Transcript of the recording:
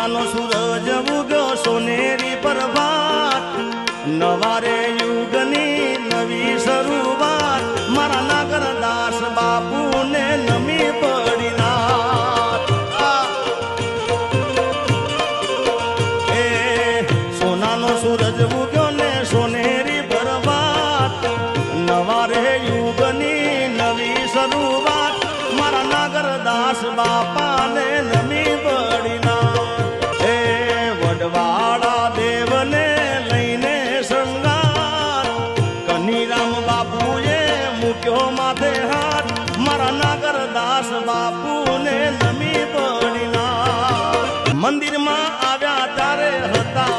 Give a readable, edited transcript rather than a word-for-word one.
સોનાનો સૂરજ ઉગ્યો સોનેરી પ્રભાત નવારે યુગની નવી શરૂઆત મારા નાગરદાસ બાપુને નમી પડી નાથ એ સોનાનો સૂરજ ઉગ્યો ને સોનેરી પ્રભાત નવારે યુગની નવી શરૂઆત મારા નાગરદાસ બાપાને નમી પડી નાથ એ વડવાળા દેવને લઈને શૃંગાર કનીરામ બાપુએ મૂક્યો માથે હાથ મારા નાગરદાસ બાપુને નમી પડી નાથ મંદિરમાં આવ્યા ત્યારે હતા